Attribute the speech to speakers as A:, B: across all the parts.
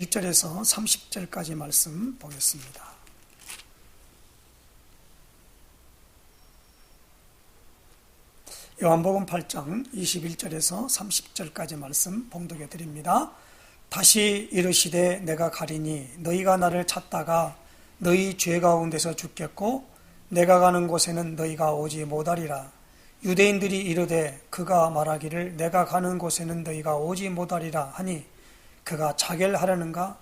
A: 1절에서 30절까지 말씀 보겠습니다. 요한복음 8장 21절에서 30절까지 말씀 봉독해 드립니다. 다시 이르시되 내가 가리니 너희가 나를 찾다가 너희 죄 가운데서 죽겠고 내가 가는 곳에는 너희가 오지 못하리라. 유대인들이 이르되 그가 말하기를 내가 가는 곳에는 너희가 오지 못하리라 하니 그가 자결하려는가?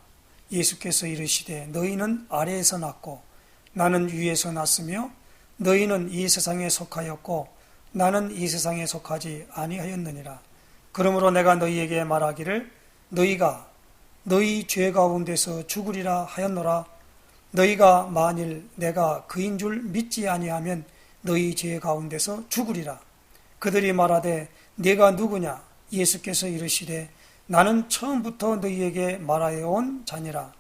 A: 예수께서 이르시되 너희는 아래에서 났고 나는 위에서 났으며 너희는 이 세상에 속하였고 나는 이 세상에 속하지 아니하였느니라. 그러므로 내가 너희에게 말하기를 너희가 너희 죄 가운데서 죽으리라 하였노라. 너희가 만일 내가 그인 줄 믿지 아니하면 너희 죄 가운데서 죽으리라. 그들이 말하되 네가 누구냐? 예수께서 이르시되 나는 처음부터 너희에게 말하여 온 자니라.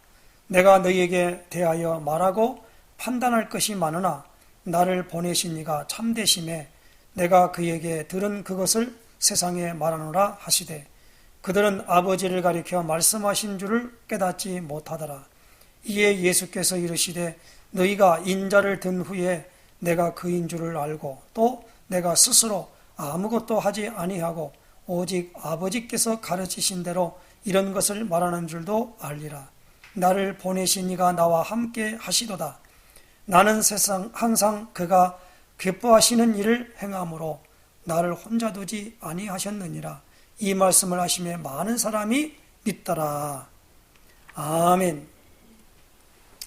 A: 내가 너희에게 대하여 말하고 판단할 것이 많으나 나를 보내신 이가 참되심에 내가 그에게 들은 그것을 세상에 말하노라 하시되 그들은 아버지를 가리켜 말씀하신 줄을 깨닫지 못하더라. 이에 예수께서 이르시되 너희가 인자를 든 후에 내가 그인 줄을 알고 또 내가 스스로 아무것도 하지 아니하고 오직 아버지께서 가르치신 대로 이런 것을 말하는 줄도 알리라. 나를 보내신 이가 나와 함께 하시도다. 나는 항상 그가 기뻐하시는 일을 행함으로 나를 혼자 두지 아니하셨느니라. 이 말씀을 하시며 많은 사람이 믿더라. 아멘.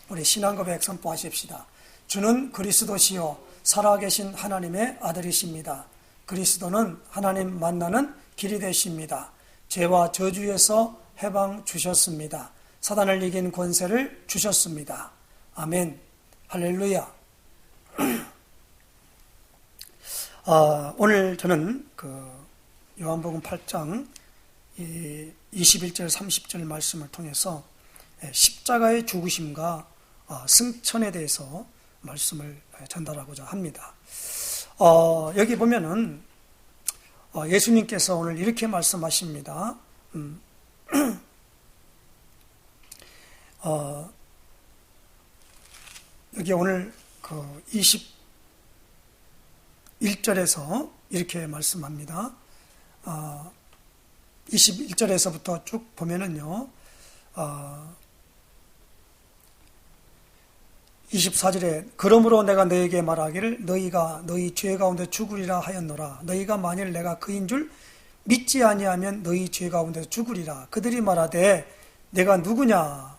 A: 우리 신앙고백 선포하십시다. 주는 그리스도시요 살아계신 하나님의 아들이십니다. 그리스도는 하나님 만나는 길이 되십니다. 죄와 저주에서 해방 주셨습니다. 사단을 이긴 권세를 주셨습니다. 아멘. 할렐루야. 오늘 저는 요한복음 8장 21절 30절 말씀을 통해서 십자가의 죽으심과 승천에 대해서 말씀을 전달하고자 합니다. 여기 보면은 예수님께서 오늘 이렇게 말씀하십니다. 여기 오늘 21절에서 이렇게 말씀합니다. 21절에서부터 쭉 보면은요, 24절에 그러므로 내가 너에게 말하기를 너희가 너희 죄 가운데 죽으리라 하였노라. 너희가 만일 내가 그인 줄 믿지 아니하면 너희 죄 가운데 죽으리라. 그들이 말하되 내가 누구냐?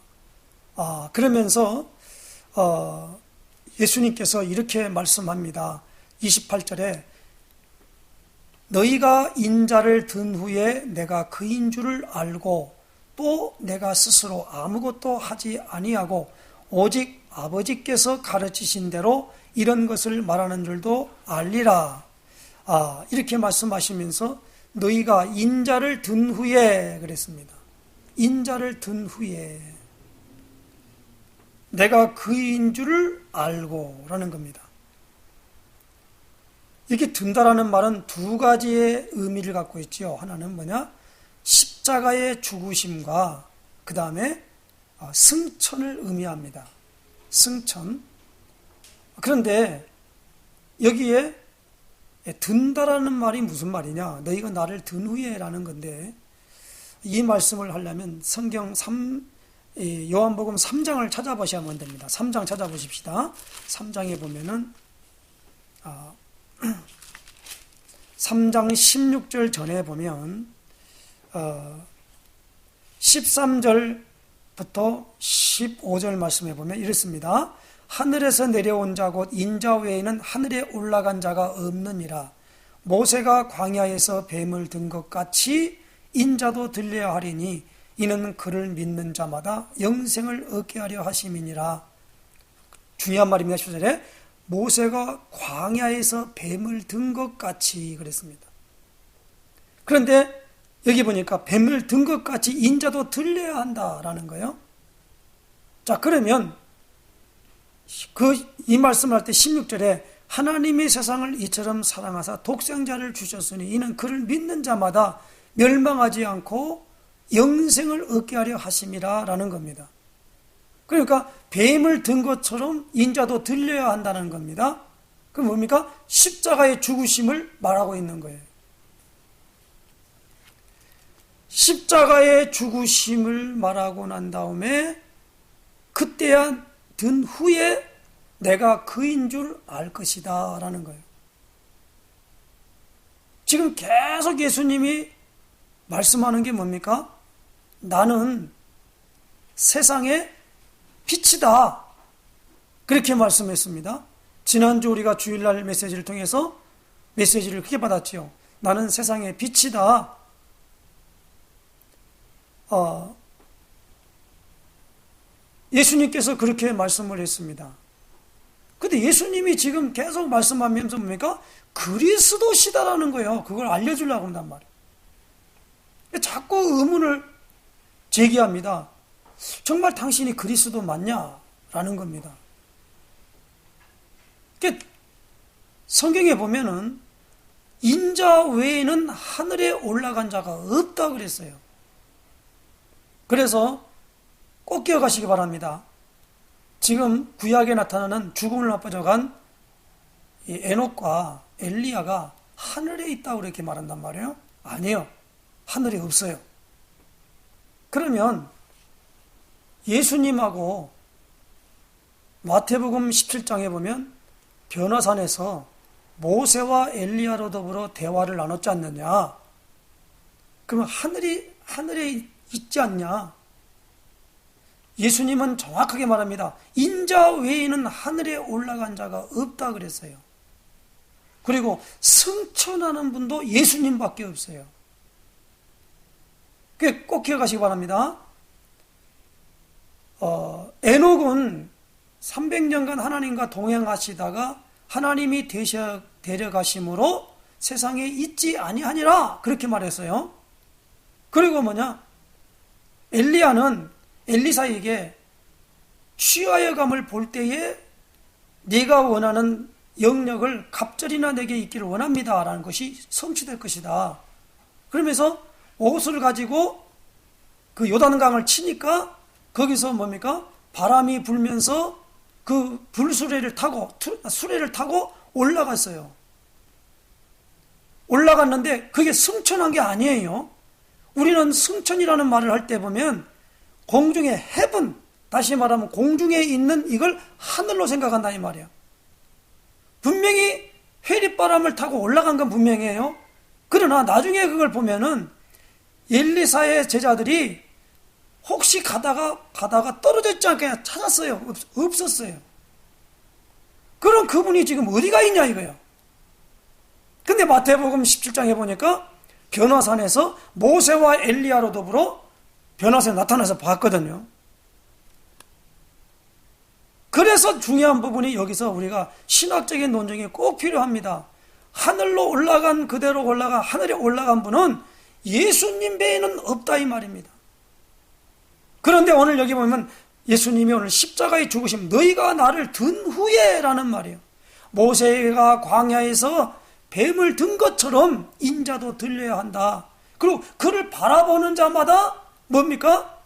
A: 그러면서 예수님께서 이렇게 말씀합니다. 28절에 너희가 인자를 든 후에 내가 그인 줄을 알고 또 내가 스스로 아무것도 하지 아니하고 오직 아버지께서 가르치신 대로 이런 것을 말하는 줄도 알리라. 이렇게 말씀하시면서 너희가 인자를 든 후에 그랬습니다. 인자를 든 후에 내가 그인 줄을 알고 라는 겁니다. 이렇게 든다라는 말은 두 가지의 의미를 갖고 있지요. 하나는 뭐냐? 십자가의 죽으심과 그 다음에 승천을 의미합니다. 승천. 그런데 여기에 든다라는 말이 무슨 말이냐? 너희가 나를 든 후에 라는 건데 이 말씀을 하려면 성경 요한복음 3장을 찾아보시면 됩니다. 3장 찾아보십시다. 3장에 보면은 3장 16절 전에 보면 13절부터 15절 말씀에 보면 이렇습니다. 하늘에서 내려온 자 곧 인자 외에는 하늘에 올라간 자가 없느니라. 모세가 광야에서 뱀을 든 것 같이 인자도 들려야 하리니 이는 그를 믿는 자마다 영생을 얻게 하려 하심이니라. 중요한 말입니다. 10절에 모세가 광야에서 뱀을 든 것 같이 그랬습니다. 그런데 여기 보니까 뱀을 든 것 같이 인자도 들려야 한다라는 거예요. 자, 그러면 이 말씀할 때 16절에 하나님이 세상을 이처럼 사랑하사 독생자를 주셨으니 이는 그를 믿는 자마다 멸망하지 않고 영생을 얻게 하려 하심이라 라는 겁니다. 그러니까 뱀을 든 것처럼 인자도 들려야 한다는 겁니다. 그럼 뭡니까? 십자가의 죽으심을 말하고 있는 거예요. 십자가의 죽으심을 말하고 난 다음에 그때야 든 후에 내가 그인 줄 알 것이다 라는 거예요. 지금 계속 예수님이 말씀하는 게 뭡니까? 나는 세상의 빛이다. 그렇게 말씀했습니다. 지난주 우리가 주일날 메시지를 통해서 메시지를 크게 받았지요. 나는 세상의 빛이다. 예수님께서 그렇게 말씀을 했습니다. 근데 예수님이 지금 계속 말씀하면서 뭡니까? 그리스도시다라는 거예요. 그걸 알려주려고 한단 말이에요. 자꾸 의문을 제기합니다. 정말 당신이 그리스도 맞냐라는 겁니다. 성경에 보면은 인자 외에는 하늘에 올라간 자가 없다 그랬어요. 그래서 꼭 기억하시기 바랍니다. 지금 구약에 나타나는 죽음을 맛보져간 에녹과 엘리야가 하늘에 있다고 그렇게 말한단 말이에요. 아니요. 하늘에 없어요. 그러면 예수님하고 마태복음 17장에 보면 변화산에서 모세와 엘리야로 더불어 대화를 나눴지 않느냐? 그러면 하늘에 있지 않냐? 예수님은 정확하게 말합니다. 인자 외에는 하늘에 올라간 자가 없다 그랬어요. 그리고 승천하는 분도 예수님밖에 없어요. 꼭 기억하시기 바랍니다. 에녹은 300년간 하나님과 동행하시다가 하나님이 데려가심으로 세상에 있지 아니하니라 그렇게 말했어요. 그리고 엘리야는 엘리사에게 취하여감을 볼 때에 네가 원하는 영역을 갑절이나 내게 있기를 원합니다 라는 것이 성취될 것이다. 그러면서 옷을 가지고 그 요단강을 치니까 거기서 바람이 불면서 그 수레를 타고 올라갔어요. 올라갔는데 그게 승천한 게 아니에요. 우리는 승천이라는 말을 할 때 보면 공중의 heaven, 다시 말하면 공중에 있는 이걸 하늘로 생각한다 이 말이에요. 분명히 회리바람을 타고 올라간 건 분명해요. 그러나 나중에 그걸 보면은 엘리사의 제자들이 혹시 가다가 떨어졌지 않게 찾았어요. 없었어요. 그럼 그분이 지금 어디가 있냐 이거예요. 근데 마태복음 17장에 보니까 변화산에서 모세와 엘리야로 더불어 변화산에 나타나서 봤거든요. 그래서 중요한 부분이 여기서 우리가 신학적인 논쟁이 꼭 필요합니다. 하늘로 올라간 그대로 하늘에 올라간 분은 예수님 외에는 없다 이 말입니다. 그런데 오늘 여기 보면 예수님이 오늘 십자가에 죽으심 너희가 나를 든 후에 라는 말이에요. 모세가 광야에서 뱀을 든 것처럼 인자도 들려야 한다. 그리고 그를 바라보는 자마다 뭡니까?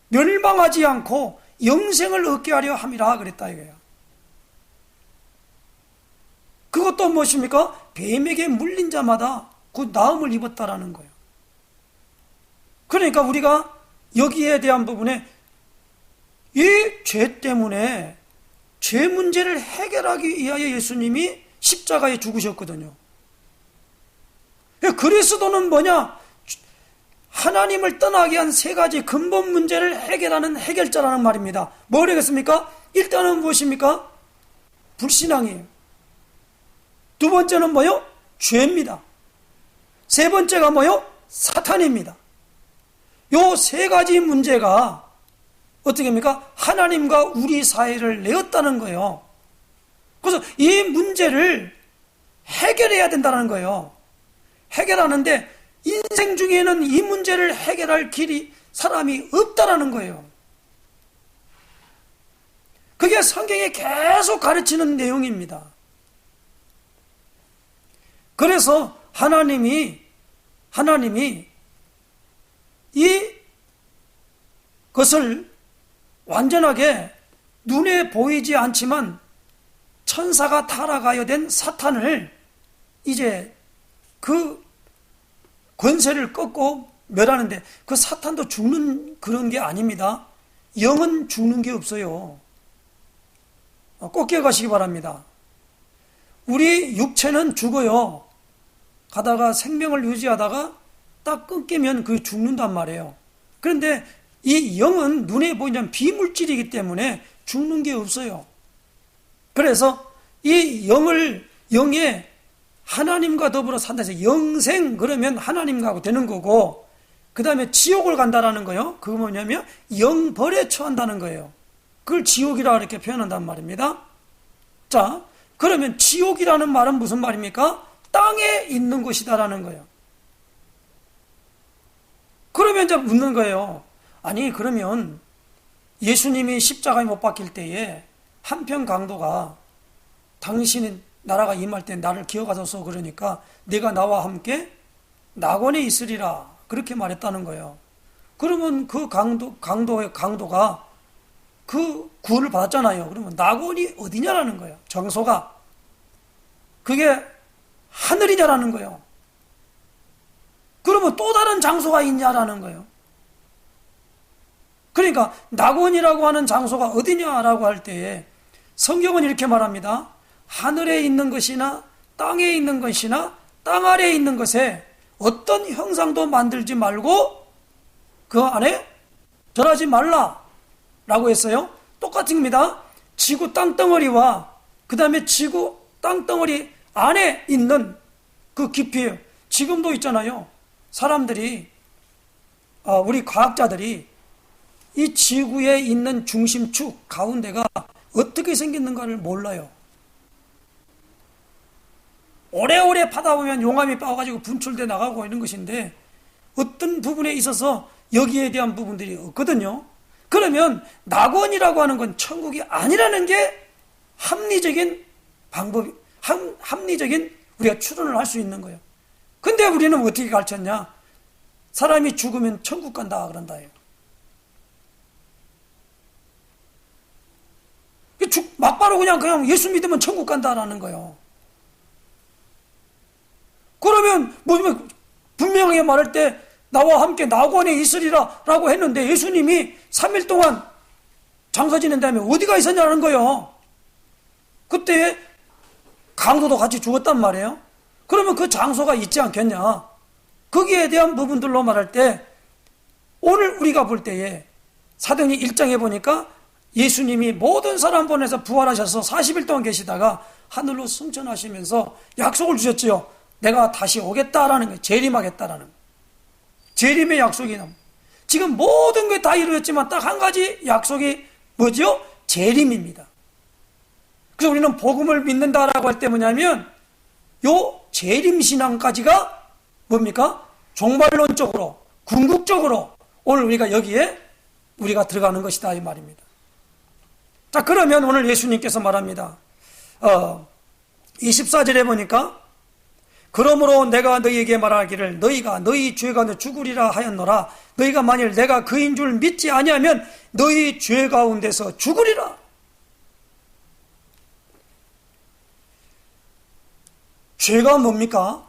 A: 멸망하지 않고 영생을 얻게 하려 함이라 그랬다 이거예요. 그것도 무엇입니까? 뱀에게 물린 자마다 그 나음을 입었다라는 거예요. 그러니까 우리가 여기에 대한 부분에 이 죄 때문에 죄 문제를 해결하기 위하여 예수님이 십자가에 죽으셨거든요. 그리스도는 뭐냐? 하나님을 떠나게 한 세 가지 근본 문제를 해결하는 해결자라는 말입니다. 뭐라겠습니까? 일단은 무엇입니까? 불신앙이에요. 두 번째는 뭐요? 죄입니다. 세 번째가 뭐요? 사탄입니다. 요 세 가지 문제가 어떻게 합니까? 하나님과 우리 사이를 내었다는 거예요. 그래서 이 문제를 해결해야 된다는 거예요. 해결하는데 인생 중에는 이 문제를 해결할 길이 사람이 없다라는 거예요. 그게 성경에 계속 가르치는 내용입니다. 그래서 하나님이 이 그것을 완전하게 눈에 보이지 않지만 천사가 타락하여 된 사탄을 이제 그 권세를 꺾고 멸하는데, 그 사탄도 죽는 그런 게 아닙니다. 영은 죽는 게 없어요. 꼭 기억하시기 바랍니다. 우리 육체는 죽어요. 가다가 생명을 유지하다가 딱 끊기면 그게 죽는단 말이에요. 그런데 이 영은 눈에 보이는 비물질이기 때문에 죽는 게 없어요. 그래서 이 영에 하나님과 더불어 산다 해서 영생, 그러면 하나님과 되는 거고, 그 다음에 지옥을 간다라는 거요. 그거 뭐냐면 영벌에 처한다는 거예요. 그걸 지옥이라 이렇게 표현한단 말입니다. 자, 그러면 지옥이라는 말은 무슨 말입니까? 땅에 있는 곳이다라는 거예요. 그러면 이제 묻는 거예요. 아니, 그러면 예수님이 십자가에 못 박힐 때에 한편 강도가 당신이 나라가 임할 때 나를 기억하소서 그러니까 내가 나와 함께 낙원에 있으리라 그렇게 말했다는 거예요. 그러면 그 강도가 그 구원을 받았잖아요. 그러면 낙원이 어디냐라는 거예요. 장소가. 그게 하늘이냐라는 거예요. 그러면 또 다른 장소가 있냐라는 거예요. 그러니까 낙원이라고 하는 장소가 어디냐라고 할 때에 성경은 이렇게 말합니다. 하늘에 있는 것이나 땅에 있는 것이나 땅 아래에 있는 것에 어떤 형상도 만들지 말고 그 안에 절하지 말라 라고 했어요. 똑같은 겁니다. 지구 땅덩어리와 그 다음에 지구 땅덩어리 안에 있는 그 깊이, 지금도 있잖아요. 사람들이 우리 과학자들이 이 지구에 있는 중심축 가운데가 어떻게 생겼는가를 몰라요. 오래오래 파다 보면 용암이 빠가지고 분출돼 나가고 이런 것인데 어떤 부분에 있어서 여기에 대한 부분들이 없거든요. 그러면 낙원이라고 하는 건 천국이 아니라는 게 합리적인 방법이, 합리적인 우리가 추론을 할 수 있는 거예요. 근데 우리는 어떻게 가르쳤냐? 사람이 죽으면 천국 간다 그런다요. 막바로 그냥 예수 믿으면 천국 간다라는 거예요. 그러면 분명히 말할 때 나와 함께 낙원에 있으리라 라고 했는데 예수님이 3일 동안 장사 지낸 다음에 어디가 있었냐는 거예요. 그때 강도도 같이 죽었단 말이에요. 그러면 그 장소가 있지 않겠냐? 거기에 대한 부분들로 말할 때 오늘 우리가 볼 때에 사도행전 1장에 보니까 예수님이 모든 사람 보내서 부활하셔서 40일 동안 계시다가 하늘로 승천하시면서 약속을 주셨지요. 내가 다시 오겠다라는 거예요. 재림하겠다라는 거예요. 재림의 약속이 나옵니다. 지금 모든 게 다 이루어졌지만 딱 한 가지 약속이 뭐죠? 재림입니다. 그래서 우리는 복음을 믿는다라고 할 때 뭐냐면 요 재림신앙까지가 뭡니까? 종말론적으로, 궁극적으로 오늘 우리가 여기에 우리가 들어가는 것이다 이 말입니다. 자, 그러면 오늘 예수님께서 말합니다. 24절에 보니까 그러므로 내가 너희에게 말하기를 너희가 너희 죄가 죽으리라 하였노라. 너희가 만일 내가 그인 줄 믿지 아니하면 너희 죄 가운데서 죽으리라. 죄가 뭡니까?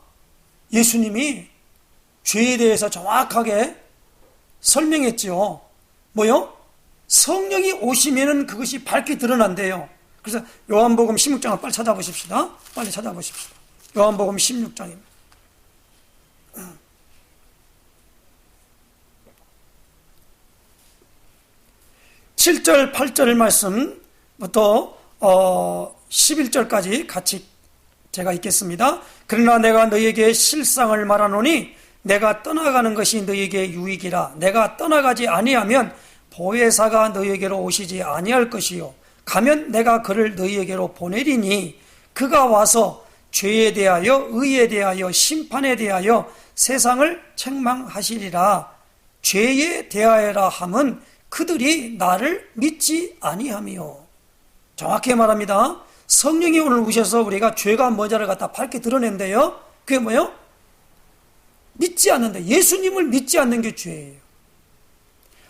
A: 예수님이 죄에 대해서 정확하게 설명했지요. 뭐요? 성령이 오시면은 그것이 밝게 드러난대요. 그래서 요한복음 16장을 빨리 찾아보십시다. 빨리 찾아보십시다. 요한복음 16장입니다. 7절, 8절 말씀부터 11절까지 같이 제가 읽겠습니다. 그러나 내가 너희에게 실상을 말하노니 내가 떠나가는 것이 너희에게 유익이라. 내가 떠나가지 아니하면 보혜사가 너희에게로 오시지 아니할 것이요 가면 내가 그를 너희에게로 보내리니 그가 와서 죄에 대하여 의에 대하여 심판에 대하여 세상을 책망하시리라. 죄에 대하여라 함은 그들이 나를 믿지 아니하며. 정확히 말합니다. 성령이 오늘 오셔서 우리가 죄가 뭔지를 갖다 밝게 드러낸대요. 그게 뭐예요? 믿지 않는다. 예수님을 믿지 않는 게 죄예요.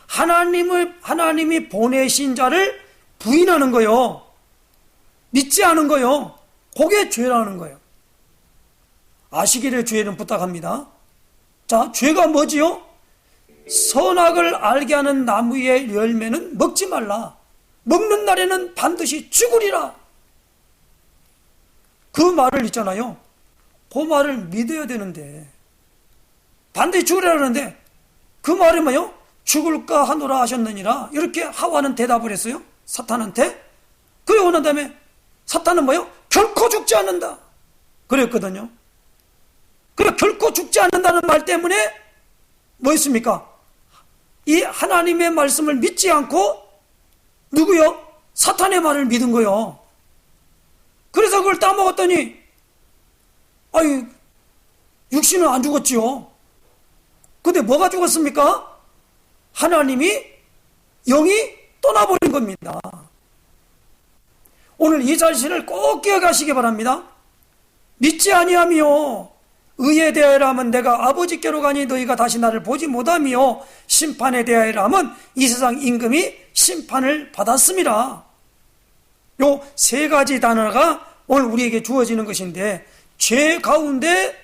A: 하나님이 보내신 자를 부인하는 거요. 믿지 않은 거요. 그게 죄라는 거예요. 아시기를 죄는 부탁합니다. 자, 죄가 뭐지요? 선악을 알게 하는 나무의 열매는 먹지 말라. 먹는 날에는 반드시 죽으리라. 그 말을 있잖아요. 그 말을 믿어야 되는데, 반드시 죽으리라 그러는데, 그 말이 뭐요? 죽을까 하노라 하셨느니라. 이렇게 하와는 대답을 했어요. 사탄한테. 그리고 난 다음에 사탄은 뭐요? 결코 죽지 않는다. 그랬거든요. 그래, 결코 죽지 않는다는 말 때문에 뭐 있습니까? 이 하나님의 말씀을 믿지 않고 누구요? 사탄의 말을 믿은 거요. 그래서 그걸 따먹었더니 아유, 육신은 안 죽었지요. 근데 뭐가 죽었습니까? 하나님이 영이 떠나버린 겁니다. 오늘 이 사실을 꼭 기억하시기 바랍니다. 믿지 아니하며 의에 대하여라 하면 내가 아버지께로 가니 너희가 다시 나를 보지 못하며 심판에 대하여라 하면 이 세상 임금이 심판을 받았습니다. 요 세 가지 단어가 오늘 우리에게 주어지는 것인데, 죄 가운데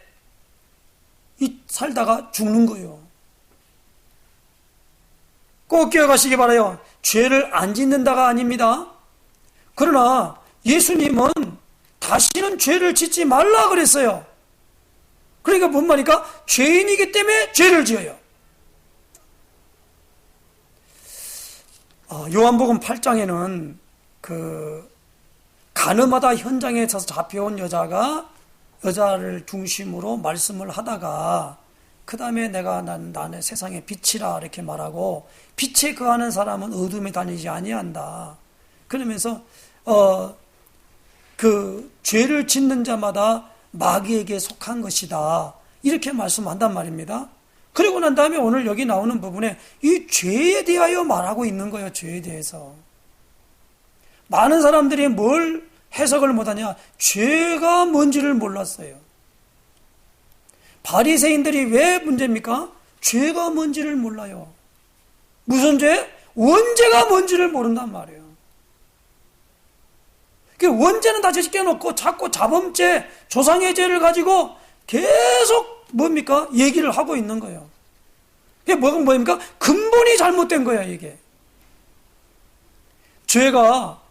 A: 살다가 죽는 거예요. 꼭 기억하시기 바라요. 죄를 안 짓는다가 아닙니다. 그러나 예수님은 다시는 죄를 짓지 말라 그랬어요. 그러니까 뭔 말입니까? 죄인이기 때문에 죄를 지어요. 요한복음 8장에는 그 가늠하다 현장에 서서 잡혀온 여자를 중심으로 말씀을 하다가 그 다음에 내가 나는 세상의 빛이라 이렇게 말하고, 빛에 거하는 사람은 어둠에 다니지 아니한다. 그러면서 그 죄를 짓는 자마다 마귀에게 속한 것이다. 이렇게 말씀한단 말입니다. 그리고 난 다음에 오늘 여기 나오는 부분에 이 죄에 대하여 말하고 있는 거예요. 죄에 대해서. 많은 사람들이 뭘 해석을 못하냐? 죄가 뭔지를 몰랐어요. 바리새인들이 왜 문제입니까? 죄가 뭔지를 몰라요. 무슨 죄? 원죄가 뭔지를 모른단 말이에요. 원죄는 다 제시켜놓고 자꾸 자범죄, 조상의 죄를 가지고 계속 뭡니까? 얘기를 하고 있는 거예요. 이게 뭐입니까? 근본이 잘못된 거야, 이게. 죄가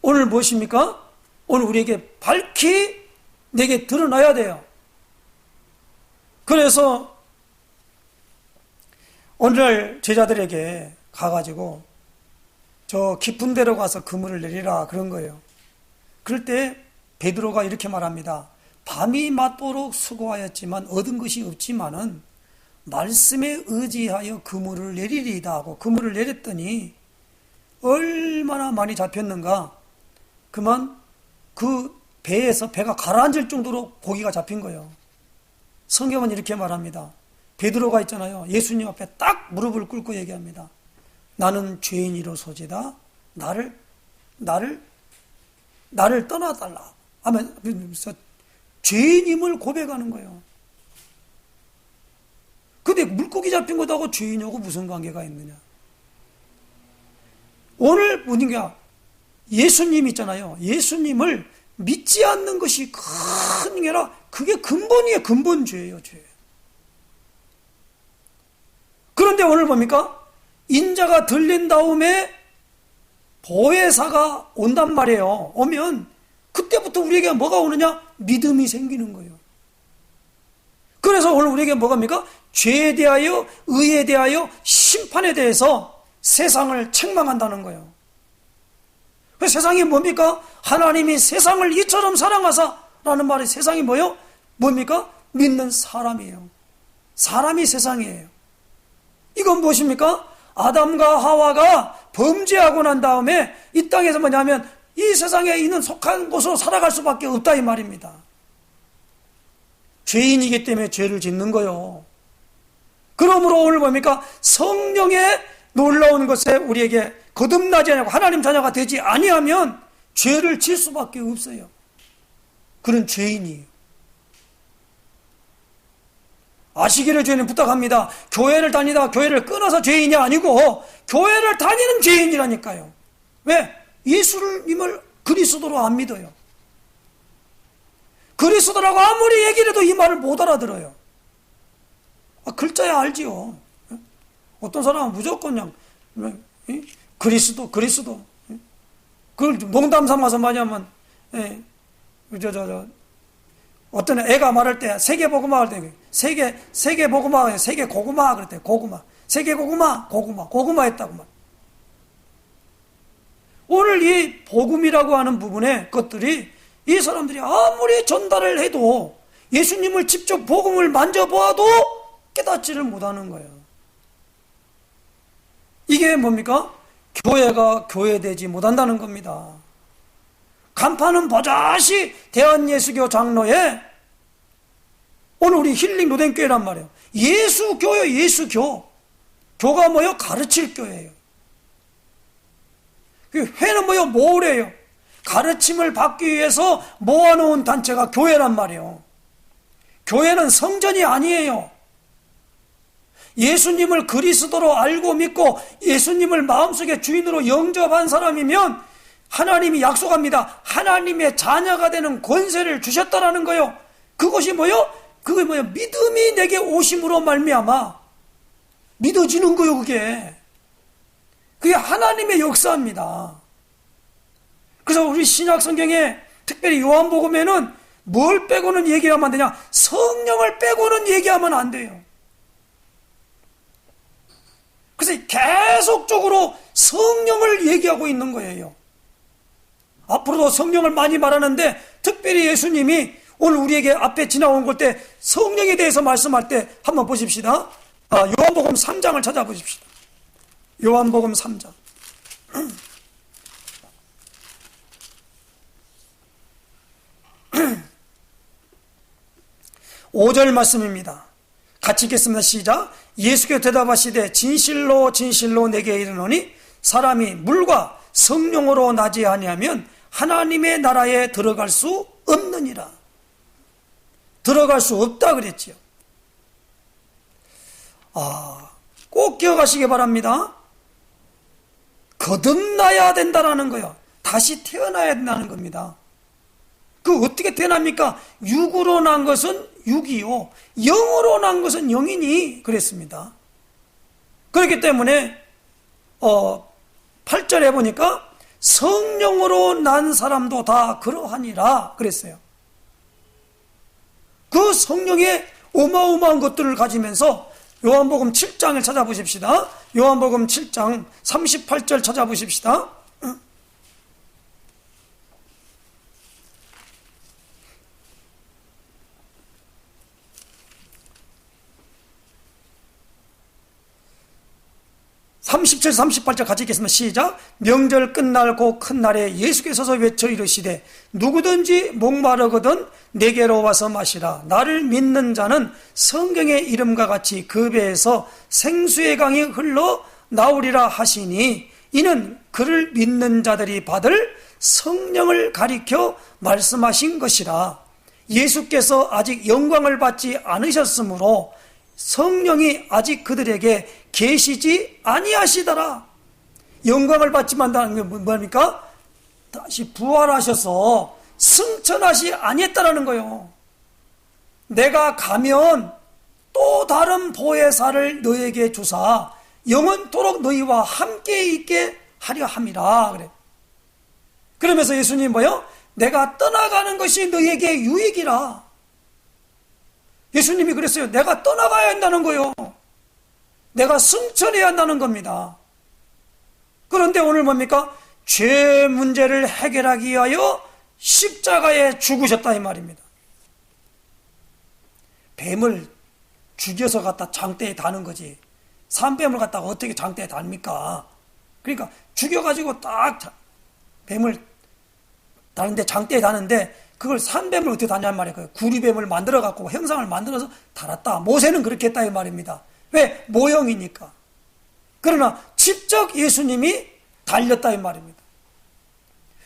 A: 오늘 무엇입니까? 오늘 우리에게 밝히 내게 드러나야 돼요. 그래서 오늘 제자들에게 가가지고 저 깊은 데로 가서 그물을 내리라 그런 거예요. 그럴 때 베드로가 이렇게 말합니다. 밤이 맞도록 수고하였지만 얻은 것이 없지만은 말씀에 의지하여 그물을 내리리이다 하고 그물을 내렸더니 얼마나 많이 잡혔는가. 그만 그 배에서 배가 가라앉을 정도로 고기가 잡힌 거예요. 성경은 이렇게 말합니다. 베드로가 있잖아요. 예수님 앞에 딱 무릎을 꿇고 얘기합니다. 나는 죄인이로소이다. 나를 떠나달라 하면서 죄인임을 고백하는 거예요. 근데 물고기 잡힌 것하고 죄인하고 무슨 관계가 있느냐? 오늘 뭐냐? 예수님 있잖아요. 예수님을 믿지 않는 것이 큰 게라 그게 근본이에요. 근본죄예요. 죄. 그런데 오늘 뭡니까? 인자가 들린 다음에 보혜사가 온단 말이에요. 오면 그때부터 우리에게 뭐가 오느냐? 믿음이 생기는 거예요. 그래서 오늘 우리에게 뭐가입니까? 죄에 대하여, 의에 대하여, 심판에 대해서 세상을 책망한다는 거예요. 그래서 세상이 뭡니까? 하나님이 세상을 이처럼 사랑하사라는 말이 세상이 뭐예요? 뭡니까? 믿는 사람이에요. 사람이 세상이에요. 이건 무엇입니까? 아담과 하와가 범죄하고 난 다음에 이 땅에서 뭐냐면 이 세상에 있는 속한 곳으로 살아갈 수밖에 없다 이 말입니다. 죄인이기 때문에 죄를 짓는 거요. 그러므로 오늘 뭡니까? 성령의 놀라운 것에 우리에게 거듭나지 않고 하나님 자녀가 되지 아니하면 죄를 질 수밖에 없어요. 그런 죄인이에요. 아시기를 주님 부탁합니다. 교회를 다니다 교회를 끊어서 죄인이 아니고 교회를 다니는 죄인이라니까요. 왜? 예수님을 그리스도로 안 믿어요. 그리스도라고 아무리 얘기를 해도 이 말을 못 알아들어요. 글자야 알지요. 어떤 사람은 무조건 그냥 그리스도 그걸 농담 삼아서 많이 하면 어떤 애가 말할 때 세계복음화 할 때 세계복음화 세계고구마 그랬대. 고구마 세계고구마 했다고 말. 오늘 이 복음이라고 하는 부분의 것들이 이 사람들이 아무리 전달을 해도 예수님을 직접 복음을 만져보아도 깨닫지를 못하는 거예요. 이게 뭡니까? 교회가 교회되지 못한다는 겁니다. 간판은 버젓이 대한예수교 장로에 오늘 우리 힐링 로덴교회란 말이에요. 예수교요. 예수교. 교가 뭐요? 가르칠 교회예요. 회는 뭐요? 모으래요. 가르침을 받기 위해서 모아놓은 단체가 교회란 말이에요. 교회는 성전이 아니에요. 예수님을 그리스도로 알고 믿고 예수님을 마음속에 주인으로 영접한 사람이면 하나님이 약속합니다. 하나님의 자녀가 되는 권세를 주셨다라는 거예요. 그것이 뭐요? 그게 뭐요? 믿음이 내게 오심으로 말미암아 믿어지는 거예요. 그게 하나님의 역사입니다. 그래서 우리 신약 성경에 특별히 요한복음에는 뭘 빼고는 얘기하면 안 되냐? 성령을 빼고는 얘기하면 안 돼요. 그래서 계속적으로 성령을 얘기하고 있는 거예요. 앞으로도 성령을 많이 말하는데 특별히 예수님이 오늘 우리에게 앞에 지나온 걸 때 성령에 대해서 말씀할 때 한번 보십시다. 요한복음 3장을 찾아보십시다. 요한복음 3장. 5절 말씀입니다. 같이 읽겠습니다. 시작. 예수께서 대답하시되 진실로 진실로 내게 이르노니 사람이 물과 성령으로 나지 아니하면 하나님의 나라에 들어갈 수 없느니라. 들어갈 수 없다 그랬지요. 꼭 기억하시기 바랍니다. 거듭나야 된다라는 거예요. 다시 태어나야 된다는 겁니다. 그 어떻게 태어납니까? 육으로 난 것은 육이요, 영으로 난 것은 영이니 그랬습니다. 그렇기 때문에 8절에 보니까 성령으로 난 사람도 다 그러하니라 그랬어요. 그 성령의 어마어마한 것들을 가지면서 요한복음 7장을 찾아보십시다. 요한복음 7장 38절 찾아보십시다. 37, 38절 같이 읽겠습니다. 시작. 명절 끝날 곧 큰 날에 예수께서 서서 외쳐 이르시되 누구든지 목마르거든 내게로 와서 마시라. 나를 믿는 자는 성경의 이름과 같이 그 배에서 생수의 강이 흘러 나오리라 하시니 이는 그를 믿는 자들이 받을 성령을 가리켜 말씀하신 것이라. 예수께서 아직 영광을 받지 않으셨으므로 성령이 아직 그들에게 계시지 아니하시더라. 영광을 받지만 한다는 게 뭡니까? 다시 부활하셔서 승천하시 아니했다라는 거예요. 내가 가면 또 다른 보혜사를 너에게 주사 영원토록 너희와 함께 있게 하려 함이라 그래. 그러면서 예수님 뭐요? 내가 떠나가는 것이 너희에게 유익이라. 예수님이 그랬어요. 내가 떠나가야 한다는 거예요. 내가 승천해야 한다는 겁니다. 그런데 오늘 뭡니까? 죄 문제를 해결하기 위하여 십자가에 죽으셨다 이 말입니다. 뱀을 죽여서 갖다 장대에 다는 거지. 산뱀을 갖다가 어떻게 장대에 답니까? 그러니까 죽여가지고 딱 뱀을 다는데 장대에 다는데 그걸 산뱀을 어떻게 다냐는 말이에요. 구리뱀을 만들어갖고 형상을 만들어서 달았다. 모세는 그렇게 했다 이 말입니다. 왜? 모형이니까. 그러나 직접 예수님이 달렸다 이 말입니다.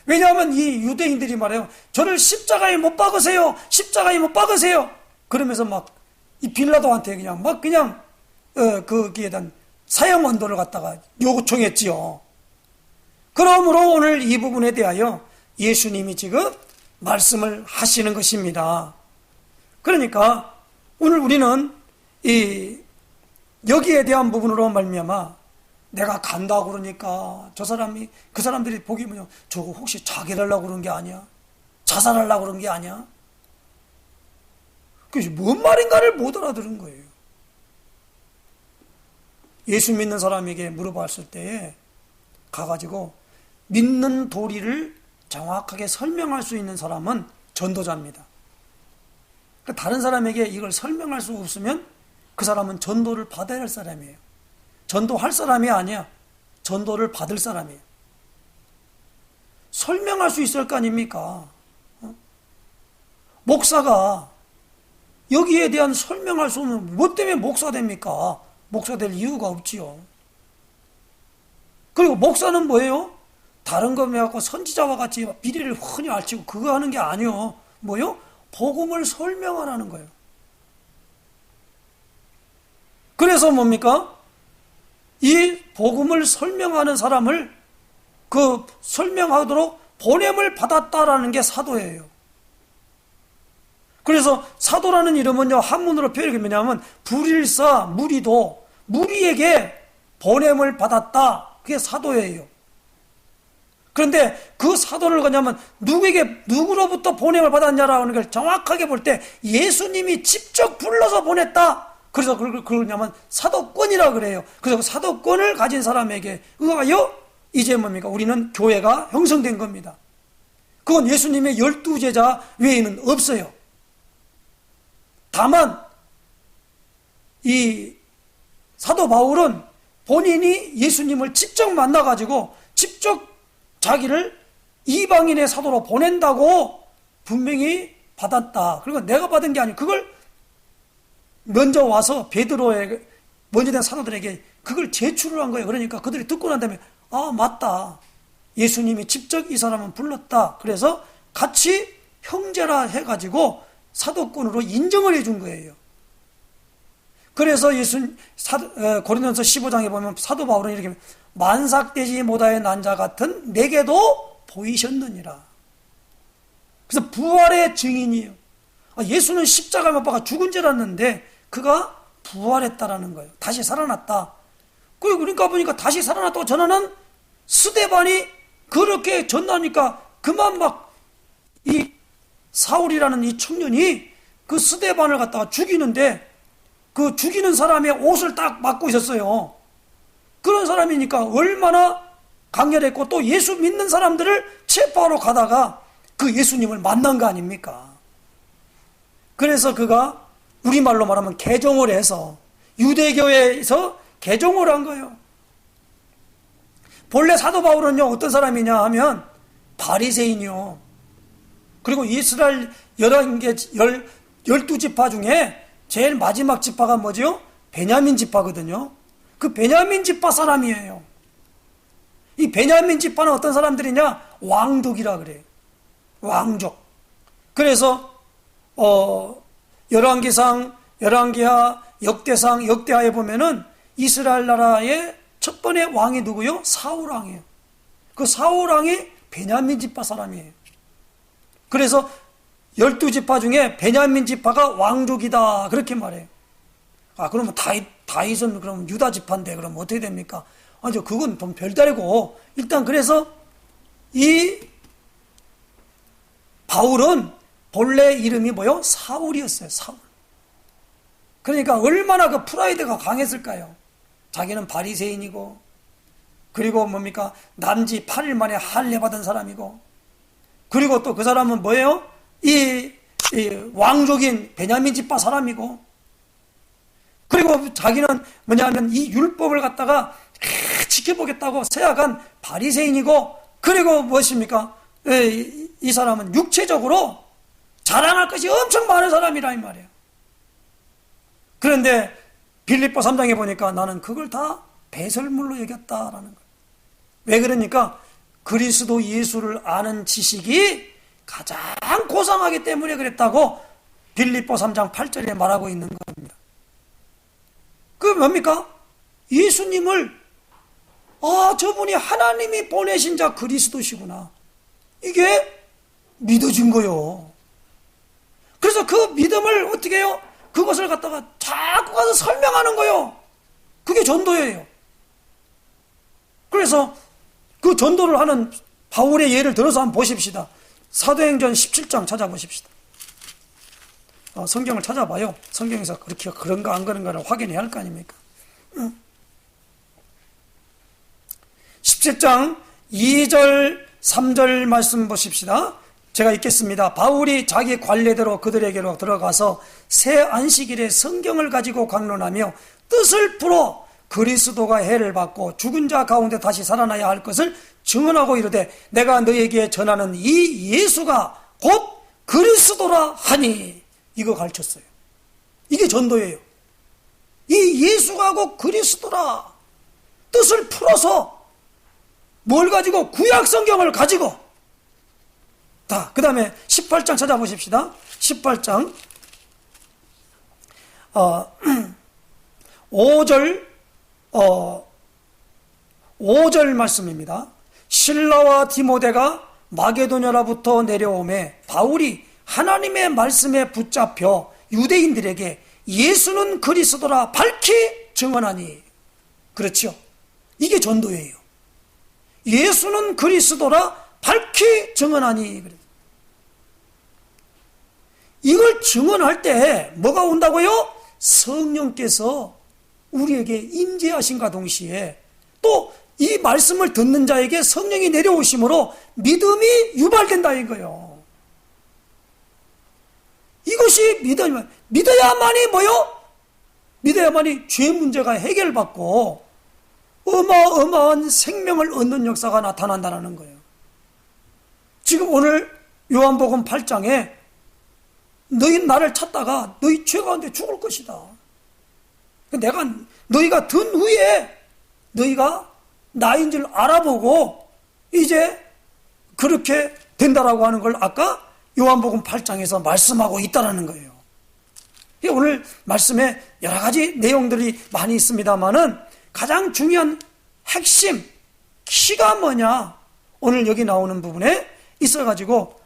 A: 왜냐하면 이 유대인들이 말해요. 저를 십자가에 못 박으세요. 십자가에 못 박으세요. 그러면서 막 이 빌라도한테 그냥 막 그냥 거기에 대한 사형 언도를 갖다가 요청했지요. 그러므로 오늘 이 부분에 대하여 예수님이 지금 말씀을 하시는 것입니다. 그러니까 오늘 우리는 여기에 대한 부분으로 말미암아 내가 간다고 그러니까 그 사람들이 보기면 저거 혹시 자결하려고 그런 게 아니야? 자살하려고 그런 게 아니야? 그게 뭔 말인가를 못 알아들은 거예요. 예수 믿는 사람에게 물어봤을 때에 가가지고 믿는 도리를 정확하게 설명할 수 있는 사람은 전도자입니다. 다른 사람에게 이걸 설명할 수 없으면 그 사람은 전도를 받아야 할 사람이에요. 전도할 사람이 아니야. 전도를 받을 사람이에요. 설명할 수 있을 거 아닙니까? 목사가 여기에 대한 설명할 수 없는, 뭐 때문에 목사 됩니까? 목사 될 이유가 없지요. 그리고 목사는 뭐예요? 다른 거 해갖고 선지자와 같이 비리를 흔히 알치고 그거 하는 게 아니요. 뭐요? 복음을 설명하라는 거예요. 그래서 뭡니까? 이 복음을 설명하는 사람을 설명하도록 보냄을 받았다라는 게 사도예요. 그래서 사도라는 이름은요, 한문으로 표현이 뭐냐면 불일사 무리도, 무리에게 보냄을 받았다. 그게 사도예요. 그런데 그 사도를 그냐면 누구로부터 보냄을 받았냐라는 걸 정확하게 볼 때 예수님이 직접 불러서 보냈다. 그래서 그걸 그러냐면 사도권이라 그래요. 그래서 사도권을 가진 사람에게 의하여 이제 뭡니까? 우리는 교회가 형성된 겁니다. 그건 예수님의 12제자 외에는 없어요. 다만 이 사도 바울은 본인이 예수님을 직접 만나가지고 직접 자기를 이방인의 사도로 보낸다고 분명히 받았다. 그리고 내가 받은 게 아니고 그걸 먼저 와서 베드로의 먼저 된 사도들에게 그걸 제출을 한 거예요. 그러니까 그들이 듣고 난 다음에 아 맞다. 예수님이 직접 이 사람은 불렀다. 그래서 같이 형제라 해가지고 사도권으로 인정을 해준 거예요. 그래서 고린도전서 15장에 보면 사도 바울은 이렇게 만삭되지 못하여 난 자 같은 내게도 보이셨느니라. 그래서 부활의 증인이에요. 예수는 십자가에 못 박아 죽은 줄 알았는데 그가 부활했다라는 거예요. 다시 살아났다. 그러니까 보니까 다시 살아났다고 전하는 스데반이 그렇게 전하니까 그만 막 이 사울이라는 이 청년이 그 스데반을 갖다가 죽이는데 그 죽이는 사람의 옷을 딱 맡고 있었어요. 그런 사람이니까 얼마나 강렬했고 또 예수 믿는 사람들을 체포하러 가다가 그 예수님을 만난 거 아닙니까? 그래서 그가 우리말로 말하면 개종을 해서 유대교회에서 개종을 한 거예요. 본래 사도 바울은요 어떤 사람이냐 하면 바리새인이요. 그리고 이스라엘 12지파 중에 제일 마지막 지파가 뭐죠? 베냐민 지파거든요. 그 베냐민 지파 사람이에요. 이 베냐민 지파는 어떤 사람들이냐? 왕족이라 그래요. 왕족. 그래서 열왕기하, 역대상, 역대하에 보면은 이스라엘 나라의 첫 번째 왕이 누구요? 사울왕이에요. 그 사울왕이 베냐민 지파 사람이에요. 그래서 12지파 중에 베냐민 지파가 왕족이다 그렇게 말해요. 그러면 다윗은 그럼 유다 지파인데 그럼 어떻게 됩니까? 아니죠. 그건 좀 별다르고 일단 그래서 이 바울은 본래 이름이 뭐요? 사울이었어요. 사울. 그러니까 얼마나 그 프라이드가 강했을까요? 자기는 바리새인이고 그리고 뭡니까? 난지 8일 만에 할례 받은 사람이고 그리고 또 그 사람은 뭐예요? 이 왕족인 베냐민 지파 사람이고 그리고 자기는 뭐냐면 이 율법을 갖다가 지켜보겠다고 세약한 바리새인이고 그리고 무엇입니까? 이 사람은 육체적으로 자랑할 것이 엄청 많은 사람이라 이 말이에요. 그런데 빌립보 3장에 보니까 나는 그걸 다 배설물로 여겼다라는 거예요. 왜 그러니까 그리스도 예수를 아는 지식이 가장 고상하기 때문에 그랬다고 빌립보 3장 8절에 말하고 있는 겁니다. 그 뭡니까? 예수님을 저분이 하나님이 보내신 자 그리스도시구나. 이게 믿어진 거요. 그래서 그 믿음을 어떻게 해요? 그것을 갖다가 자꾸 가서 설명하는 거요. 그게 전도예요. 그래서 그 전도를 하는 바울의 예를 들어서 한번 보십시다. 사도행전 17장 찾아보십시다. 성경을 찾아봐요. 성경에서 그렇게 그런가 안 그런가를 확인해야 할 거 아닙니까? 17장 2절 3절 말씀 보십시다. 제가 읽겠습니다. 바울이 자기 관례대로 그들에게로 들어가서 새 안식일에 성경을 가지고 강론하며 뜻을 풀어 그리스도가 해를 받고 죽은 자 가운데 다시 살아나야 할 것을 증언하고 이르되 내가 너에게 전하는 이 예수가 곧 그리스도라 하니. 이거 가르쳤어요. 이게 전도예요. 이 예수가 곧 그리스도라. 뜻을 풀어서 뭘 가지고? 구약 성경을 가지고. 그 다음에 18장 찾아보십시다. 18장 5절 말씀입니다. 실라와 디모데가 마게도냐로부터 내려오매 바울이 하나님의 말씀에 붙잡혀 유대인들에게 예수는 그리스도라 밝히 증언하니. 그렇죠? 이게 전도예요. 예수는 그리스도라 밝히 증언하니. 이걸 증언할 때 뭐가 온다고요? 성령께서 우리에게 임재하신과 동시에 또 이 말씀을 듣는 자에게 성령이 내려오심으로 믿음이 유발된다 이거예요. 이것이 믿어야만이 뭐요? 믿어야만이 죄 문제가 해결받고 어마어마한 생명을 얻는 역사가 나타난다는 거예요. 지금 오늘 요한복음 8장에 너희 나를 찾다가 너희 죄 가운데 죽을 것이다. 내가 너희가 든 후에 너희가 나인 줄 알아보고 이제 그렇게 된다라고 하는 걸 아까 요한복음 8장에서 말씀하고 있다는 거예요. 오늘 말씀에 여러 가지 내용들이 많이 있습니다만은 가장 중요한 핵심 키가 뭐냐? 오늘 여기 나오는 부분에 있어가지고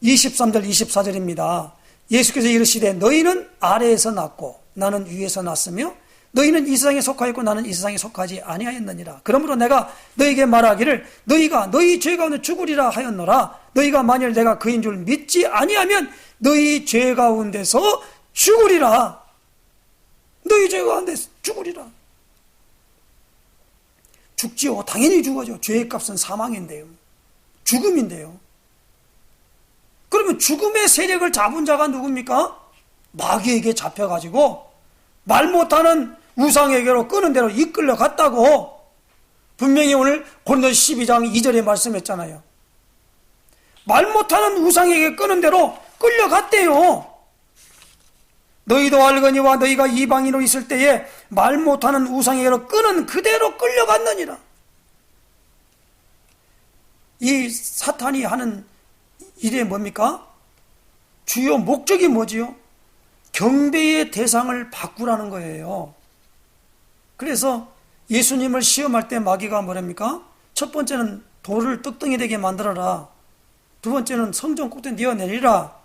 A: 23절 24절입니다. 예수께서 이르시되 너희는 아래에서 났고 나는 위에서 났으며 너희는 이 세상에 속하였고 나는 이 세상에 속하지 아니하였느니라. 그러므로 내가 너희에게 말하기를 너희가 너희 죄 가운데 죽으리라 하였노라. 너희가 만일 내가 그인 줄 믿지 아니하면 너희 죄 가운데서 죽으리라. 너희 죄 가운데 죽으리라. 죽지요. 당연히 죽어죠. 죄의 값은 사망인데요. 죽음인데요. 그러면 죽음의 세력을 잡은 자가 누굽니까? 마귀에게 잡혀가지고 말 못하는 우상에게로 끄는 대로 이끌려 갔다고 분명히 오늘 고린도서 12장 2절에 말씀했잖아요. 말 못하는 우상에게 끄는 대로 끌려갔대요. 너희도 알거니와 너희가 이방인으로 있을 때에 말 못하는 우상에게로 끄는 그대로 끌려갔느니라. 이 사탄이 하는 일이 뭡니까? 주요 목적이 뭐지요? 경배의 대상을 바꾸라는 거예요. 그래서 예수님을 시험할 때 마귀가 뭐랍니까? 첫 번째는 돌을 떡덩이 되게 만들어라. 두 번째는 성전 꼭대기 뉘어내리라.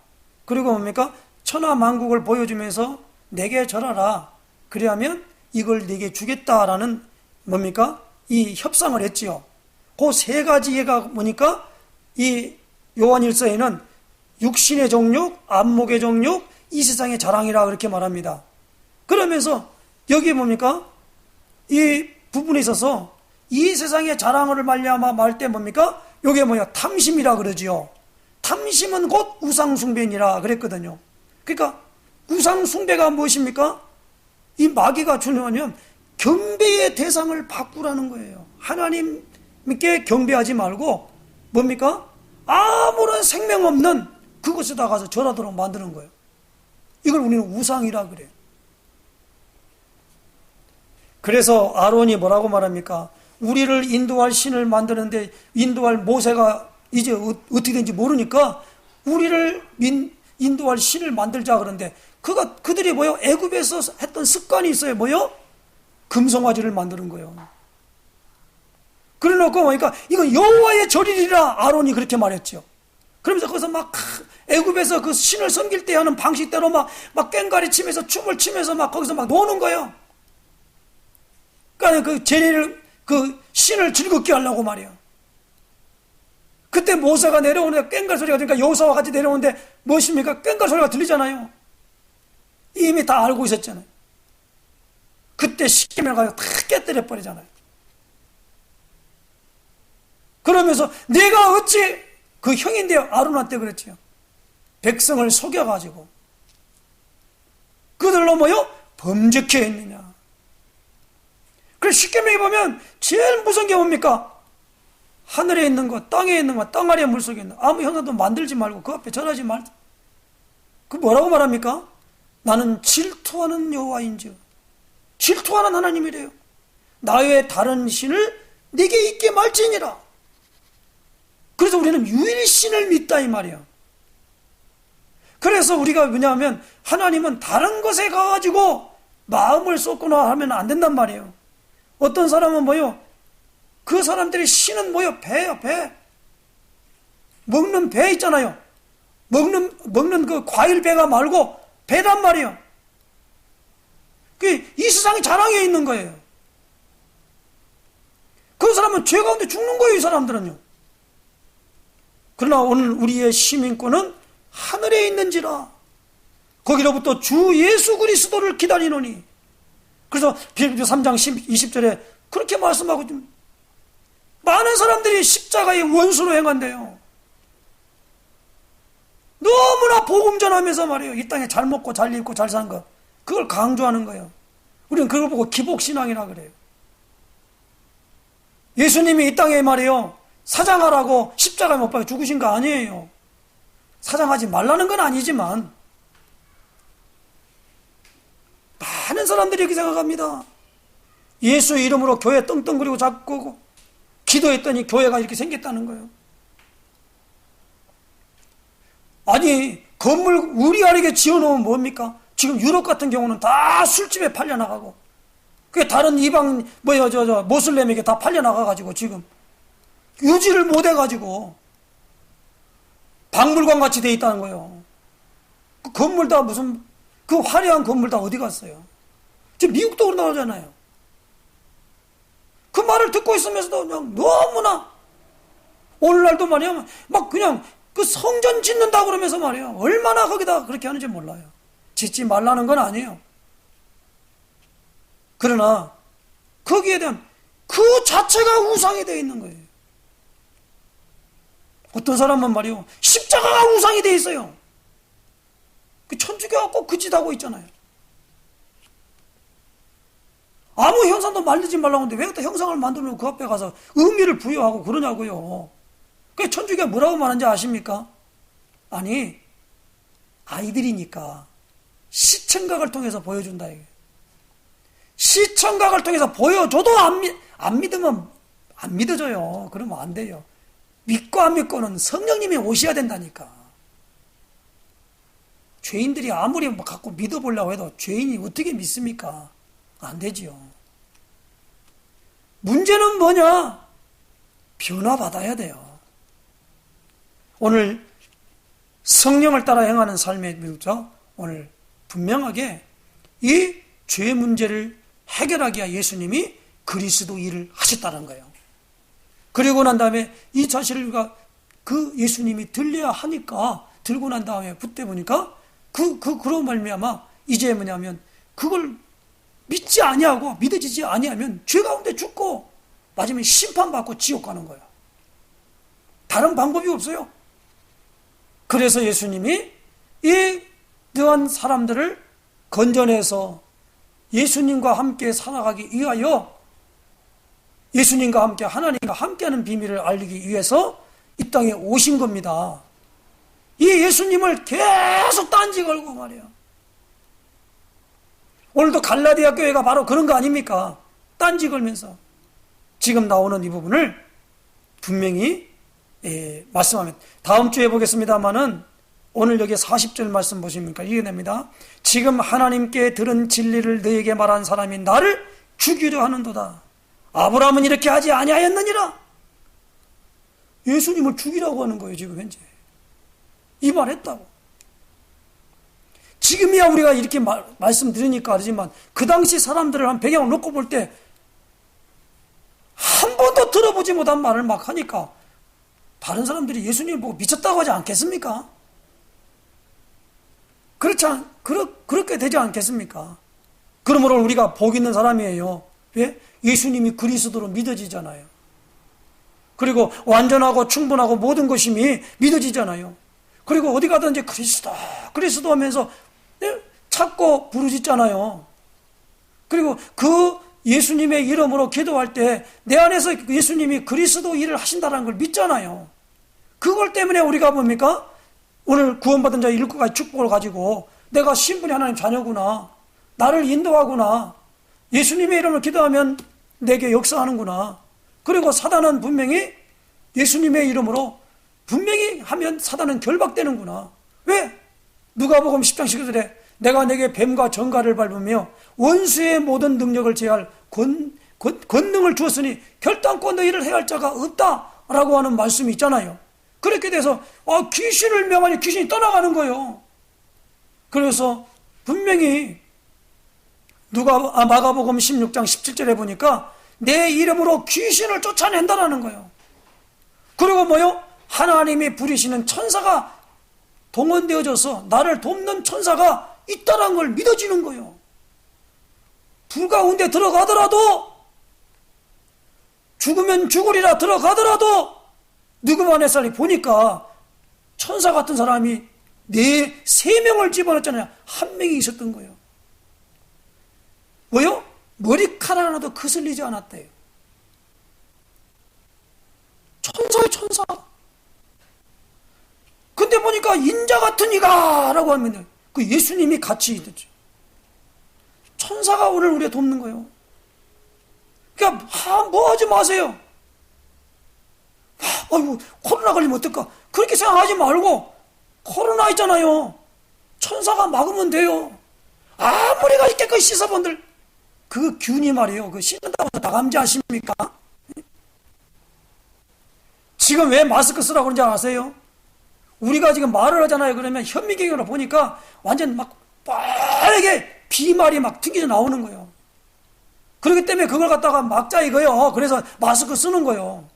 A: 그리고 뭡니까? 천하만국을 보여주면서 내게 절하라. 그래야면 이걸 내게 주겠다라는 뭡니까? 이 협상을 했지요. 그 세 가지 예가 뭐니까? 이 요한일서에는 육신의 정욕, 안목의 정욕, 이 세상의 자랑이라 그렇게 말합니다. 그러면서 여기에 뭡니까? 이 부분에 있어서 이 세상의 자랑을 말려마 말 때 뭡니까? 요게 뭐야? 탐심이라 그러지요. 탐심은 곧 우상숭배니라 그랬거든요. 그러니까 우상숭배가 무엇입니까? 이 마귀가 주는 거는 경배의 대상을 바꾸라는 거예요. 하나님께 경배하지 말고 뭡니까? 아무런 생명 없는 그곳에다 가서 절하도록 만드는 거예요. 이걸 우리는 우상이라 그래요. 그래서 아론이 뭐라고 말합니까? 우리를 인도할 신을 만드는데 인도할 모세가 이제 어떻게 된지 모르니까 우리를 인도할 신을 만들자 그러는데 그들이 뭐요? 애굽에서 했던 습관이 있어요. 뭐요? 금송아지를 만드는 거예요. 그래놓고 보니까 이건 여호와의 절이리라 아론이 그렇게 말했죠. 그러면서 거기서 막 애굽에서 그 신을 섬길 때 하는 방식대로 막 꽹과리 치면서 춤을 추면서 막 거기서 막 노는 거예요. 그러니까 그 제리를 그 신을 즐겁게 하려고 말이에요. 그때 모세가 내려오는데 꽹과리 소리가 들으니까 여호수아와 같이 내려오는데 무엇입니까? 꽹과리 소리가 들리잖아요. 이미 다 알고 있었잖아요. 그때 시키면 가서 다 깨뜨려 버리잖아요. 그러면서 내가 어찌 그 형인데요 아론한테 그랬지요. 백성을 속여가지고 그들로 뭐요? 범죄케 했느냐. 그래서 십계명에 보면 제일 무서운 게 뭡니까? 하늘에 있는 것, 땅에 있는 것, 땅 아래 물속에 있는 것, 아무 형상도 만들지 말고 그 앞에 절하지 말자. 그 뭐라고 말합니까? 나는 질투하는 여호와인즉 질투하는 하나님이래요. 나의 다른 신을 네게 있게 말지니라. 그래서 우리는 유일신을 믿다 이 말이에요. 그래서 우리가 뭐냐면 하나님은 다른 것에 가가지고 마음을 쏟거나 하면 안 된단 말이에요. 어떤 사람은 뭐요? 그 사람들의 신은 뭐요? 배요, 배. 먹는 배 있잖아요. 먹는 그 과일 배가 말고 배란 말이에요. 이 세상이 자랑에 있는 거예요. 그 사람은 죄 가운데 죽는 거예요, 이 사람들은요. 그러나 오늘 우리의 시민권은 하늘에 있는지라 거기로부터 주 예수 그리스도를 기다리노니. 그래서 빌립보 3장 20절에 그렇게 말씀하고 좀 많은 사람들이 십자가의 원수로 행한대요. 너무나 복음 전하면서 말이에요. 이 땅에 잘 먹고 잘 입고 잘 사는 거 그걸 강조하는 거예요. 우리는 그걸 보고 기복신앙이라 그래요. 예수님이 이 땅에 말이에요. 사장하라고 십자가에 못 박혀 죽으신 거 아니에요. 사장하지 말라는 건 아니지만 많은 사람들이 이렇게 생각합니다. 예수 이름으로 교회 떵떵거리고 잡고 기도했더니 교회가 이렇게 생겼다는 거예요. 아니 건물 우리아래게 지어놓으면 뭡니까? 지금 유럽 같은 경우는 다 술집에 팔려나가고 그게 다른 이방 모슬렘에게 다 팔려나가가지고 지금 유지를 못해가지고 박물관 같이 돼 있다는 거예요. 그 건물 다 무슨 그 화려한 건물 다 어디 갔어요? 지금 미국도 나오잖아요. 그 말을 듣고 있으면서도 그냥 너무나 오늘날도 말이야 막 그냥 그 성전 짓는다 그러면서 말이야 얼마나 거기다 그렇게 하는지 몰라요. 짓지 말라는 건 아니에요. 그러나 거기에 대한 그 자체가 우상이 되어 있는 거예요. 어떤 사람은 말이요 십자가가 우상이 되어 있어요. 그 천주교가 꼭 그 짓 하고 있잖아요. 아무 형상도 만들지 말라고 하는데 왜 또 형상을 만들면 그 앞에 가서 의미를 부여하고 그러냐고요. 그 천주교가 뭐라고 말하는지 아십니까? 아니 아이들이니까 시청각을 통해서 보여준다 이게. 시청각을 통해서 보여줘도 안 믿으면 안 믿어져요. 그러면 안 돼요. 믿고 안 믿고는 성령님이 오셔야 된다니까. 죄인들이 아무리 갖고 믿어보려고 해도 죄인이 어떻게 믿습니까? 안 되지요. 문제는 뭐냐? 변화받아야 돼요. 오늘 성령을 따라 행하는 삶의 비유죠. 오늘 분명하게 이 죄 문제를 해결하기 위해 예수님이 그리스도 일을 하셨다는 거예요. 그리고 난 다음에 이 자신을 그 예수님이 들려야 하니까 들고 난 다음에 붙대 보니까 그런 말미암아 이제 뭐냐면 그걸 믿지 아니하고 믿어지지 아니하면 죄 가운데 죽고 마지막에 심판받고 지옥 가는 거예요. 다른 방법이 없어요. 그래서 예수님이 이 이러한 사람들을 건져내서 예수님과 함께 살아가기 위하여 예수님과 함께 하나님과 함께하는 비밀을 알리기 위해서 이 땅에 오신 겁니다. 이 예수님을 계속 딴지 걸고 말이에요. 오늘도 갈라디아 교회가 바로 그런 거 아닙니까? 딴지 걸면서 지금 나오는 이 부분을 분명히 말씀하면 다음 주에 보겠습니다만은 오늘 여기 40절 말씀 보십니까? 이게 됩니다. 지금 하나님께 들은 진리를 너에게 말한 사람이 나를 죽이려 하는도다. 아브라함은 이렇게 하지 아니하였느니라. 예수님을 죽이라고 하는 거예요, 지금 현재. 이 말 했다고. 지금이야 우리가 이렇게 말씀 드리니까 알지만 그 당시 사람들을 한 배경을 놓고 볼 때 한 번도 들어보지 못한 말을 막 하니까 다른 사람들이 예수님을 보고 미쳤다고 하지 않겠습니까? 그렇게 되지 않겠습니까? 그러므로 우리가 복 있는 사람이에요. 왜? 예수님이 그리스도로 믿어지잖아요. 그리고 완전하고 충분하고 모든 것이 믿어지잖아요. 그리고 어디 가든지 그리스도 하면서 찾고 부르짖잖아요. 그리고 그 예수님의 이름으로 기도할 때 내 안에서 예수님이 그리스도 일을 하신다는 걸 믿잖아요. 그걸 때문에 우리가 뭡니까? 오늘 구원받은 자의 일곱가지 축복을 가지고 내가 신분이 하나님 자녀구나, 나를 인도하구나, 예수님의 이름으로 기도하면 내게 역사하는구나. 그리고 사단은 분명히 예수님의 이름으로 분명히 하면 사단은 결박되는구나. 왜? 누가복음 10장 19절에 내가 내게 뱀과 정갈을 밟으며 원수의 모든 능력을 제할 권능을 주었으니 결단코 너희를 해할 자가 없다라고 하는 말씀이 있잖아요. 그렇게 돼서 귀신을 명하니 귀신이 떠나가는 거예요. 그래서 분명히 마가복음 16장 17절에 보니까 내 이름으로 귀신을 쫓아낸다라는 거예요. 그리고 뭐요? 하나님이 부리시는 천사가 동원되어져서 나를 돕는 천사가 있다는 걸 믿어지는 거예요. 불 가운데 들어가더라도 죽으면 죽으리라 들어가더라도 누구만의 살이 보니까 천사 같은 사람이 세 명을 집어넣었잖아요. 한 명이 있었던 거예요. 뭐요? 머리카락 하나도 거슬리지 않았대요. 천사의 천사. 근데 보니까 인자 같은 이가 라고 하면 그 예수님이 같이 있었죠. 천사가 오늘 우리를 돕는 거예요. 그러니까 뭐 하지 마세요. 아이고 코로나 걸리면 어떨까? 그렇게 생각하지 말고 코로나 있잖아요. 천사가 막으면 돼요. 아무리 깨끗이 씻어본들 그 균이 말이에요. 그 씻는다고 나감지 아십니까? 지금 왜 마스크 쓰라고 그런지 아세요? 우리가 지금 말을 하잖아요. 그러면 현미경으로 보니까 완전 막 빠르게 비말이 막 튕겨져 나오는 거예요. 그렇기 때문에 그걸 갖다가 막자 이거요. 그래서 마스크 쓰는 거예요.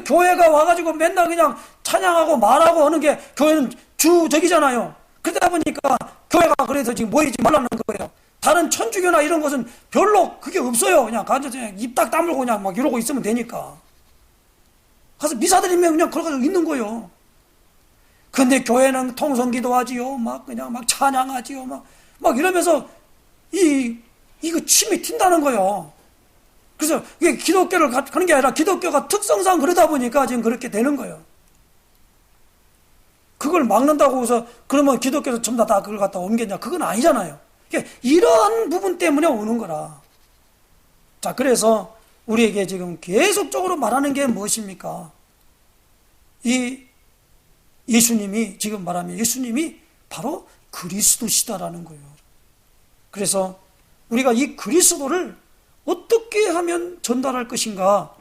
A: 교회가 와가지고 맨날 그냥 찬양하고 말하고 하는 게 교회는 주적이잖아요. 그러다 보니까 교회가 그래서 지금 모이지 말라는 거예요. 다른 천주교나 이런 것은 별로 그게 없어요. 그냥 가서 입 딱 다물고 그냥 막 이러고 있으면 되니까. 가서 미사 드리면 그냥 걸어가지고 있는 거예요. 근데 교회는 통성기도 하지요. 막 그냥 막 찬양하지요. 막 이러면서 이거 침이 튄다는 거예요. 그래서 이게 기독교를 가는 게 아니라 기독교가 특성상 그러다 보니까 지금 그렇게 되는 거예요. 그걸 막는다고 해서 그러면 기독교에서 전부 다 그걸 갖다 옮겼냐? 그건 아니잖아요. 이런 부분 때문에 오는 거라. 자, 그래서 우리에게 지금 계속적으로 말하는 게 무엇입니까? 이 예수님이 지금 말하면 예수님이 바로 그리스도시다라는 거예요. 그래서 우리가 이 그리스도를 어떻게 하면 전달할 것인가,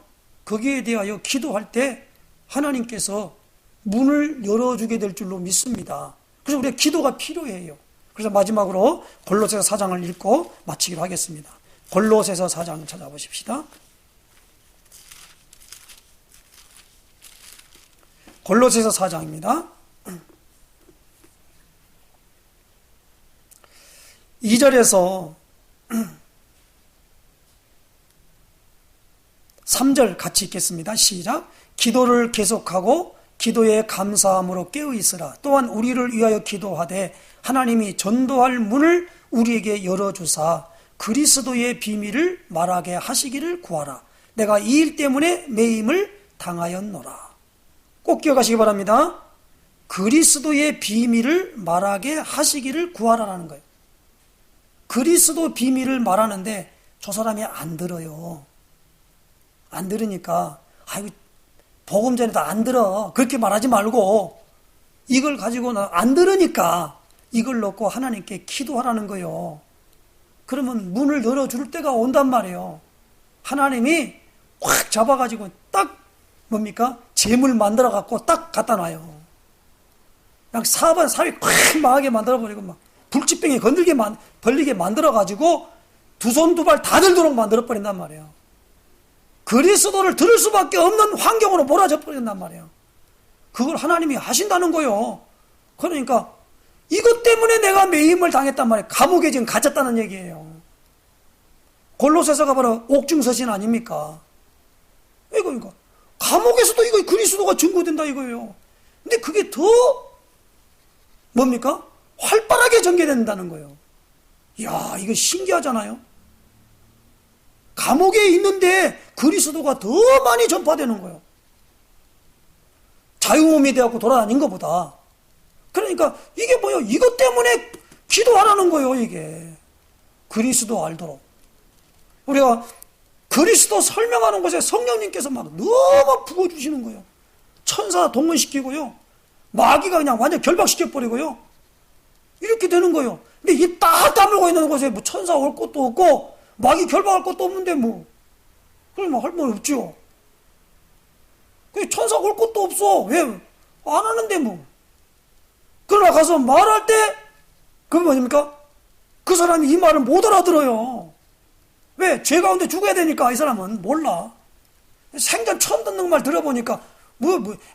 A: 거기에 대하여 기도할 때 하나님께서 문을 열어주게 될 줄로 믿습니다. 그래서 우리가 기도가 필요해요. 그래서 마지막으로 골로새서 4장을 읽고 마치기로 하겠습니다. 골로새서 4장 찾아보십시다. 골로새서 4장입니다. 2절에서 3절 같이 읽겠습니다. 시작. 기도를 계속하고 기도에 감사함으로 깨어있으라. 또한 우리를 위하여 기도하되 하나님이 전도할 문을 우리에게 열어주사 그리스도의 비밀을 말하게 하시기를 구하라. 내가 이 일 때문에 매임을 당하였노라. 꼭 기억하시기 바랍니다. 그리스도의 비밀을 말하게 하시기를 구하라라는 거예요. 그리스도 비밀을 말하는데 저 사람이 안 들어요. 안 들으니까 아이고 복음 전에도 안 들어. 그렇게 말하지 말고 이걸 가지고는 안 들으니까 이걸 놓고 하나님께 기도하라는 거예요. 그러면 문을 열어줄 때가 온단 말이에요. 하나님이 확 잡아가지고 딱 뭡니까? 재물 만들어갖고 딱 갖다 놔요. 그냥 사위 콱 망하게 만들어버리고 막 불치병에 벌리게 만들어가지고 두 손 두 발 다 들도록 만들어버린단 말이에요. 그리스도를 들을 수밖에 없는 환경으로 몰아져 버린단 말이에요. 그걸 하나님이 하신다는 거예요. 그러니까 이것 때문에 내가 매임을 당했단 말이에요. 감옥에 지금 갇혔다는 얘기예요. 골로새서가 바로 옥중서신 아닙니까? 이거니까 감옥에서도 이거 그리스도가 증거된다 이거예요. 근데 그게 더 뭡니까? 활발하게 전개된다는 거예요. 이야, 이거 신기하잖아요. 감옥에 있는데 그리스도가 더 많이 전파되는 거예요. 자유몸이 되었고 돌아다닌 것보다. 그러니까 이게 뭐예요? 이것 때문에 기도하라는 거예요. 이게 그리스도 알도록. 우리가 그리스도 설명하는 곳에 성령님께서 막 너무 부어주시는 거예요. 천사 동원시키고요, 마귀가 그냥 완전 결박시켜버리고요, 이렇게 되는 거예요. 근데 이 딱 다물고 있는 곳에 뭐 천사 올 것도 없고 마귀 결박할 것도 없는데 뭐 그러면 할 말 없죠. 천사 올 것도 없어. 왜? 안 하는데 뭐. 그러나 가서 말할 때 그게 뭐입니까? 그 사람이 이 말을 못 알아들어요. 왜? 죄 가운데 죽어야 되니까. 이 사람은 몰라. 생전 처음 듣는 말 들어보니까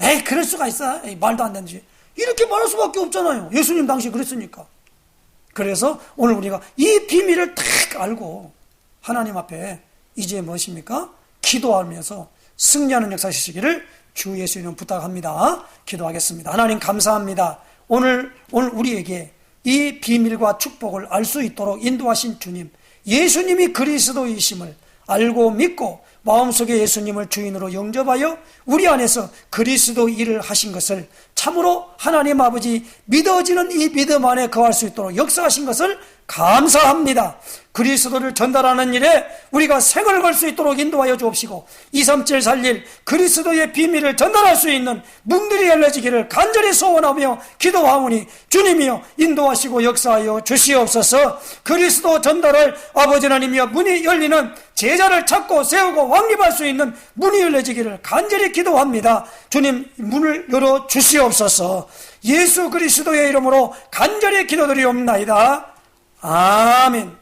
A: 에이 그럴 수가 있어. 에이, 말도 안 되는지. 이렇게 말할 수밖에 없잖아요. 예수님 당시 그랬으니까. 그래서 오늘 우리가 이 비밀을 딱 알고 하나님 앞에 이제 무엇입니까? 기도하면서 승리하는 역사 시기를 주 예수 이름 부탁합니다. 기도하겠습니다. 하나님 감사합니다. 오늘 우리에게 이 비밀과 축복을 알 수 있도록 인도하신 주님, 예수님이 그리스도이심을 알고 믿고 마음속에 예수님을 주인으로 영접하여 우리 안에서 그리스도 일을 하신 것을 참으로 하나님 아버지 믿어지는 이 믿음 안에 거할 수 있도록 역사하신 것을 감사합니다. 그리스도를 전달하는 일에 우리가 생을 걸 수 있도록 인도하여 주옵시고 23741 그리스도의 비밀을 전달할 수 있는 문들이 열려지기를 간절히 소원하며 기도하오니 주님이여 인도하시고 역사하여 주시옵소서. 그리스도 전달을 아버지 하나님이여 문이 열리는 제자를 찾고 세우고 왕립할 수 있는 문이 열려지기를 간절히 기도합니다. 주님 문을 열어 주시옵소서. 예수 그리스도의 이름으로 간절히 기도드리옵나이다. 아멘.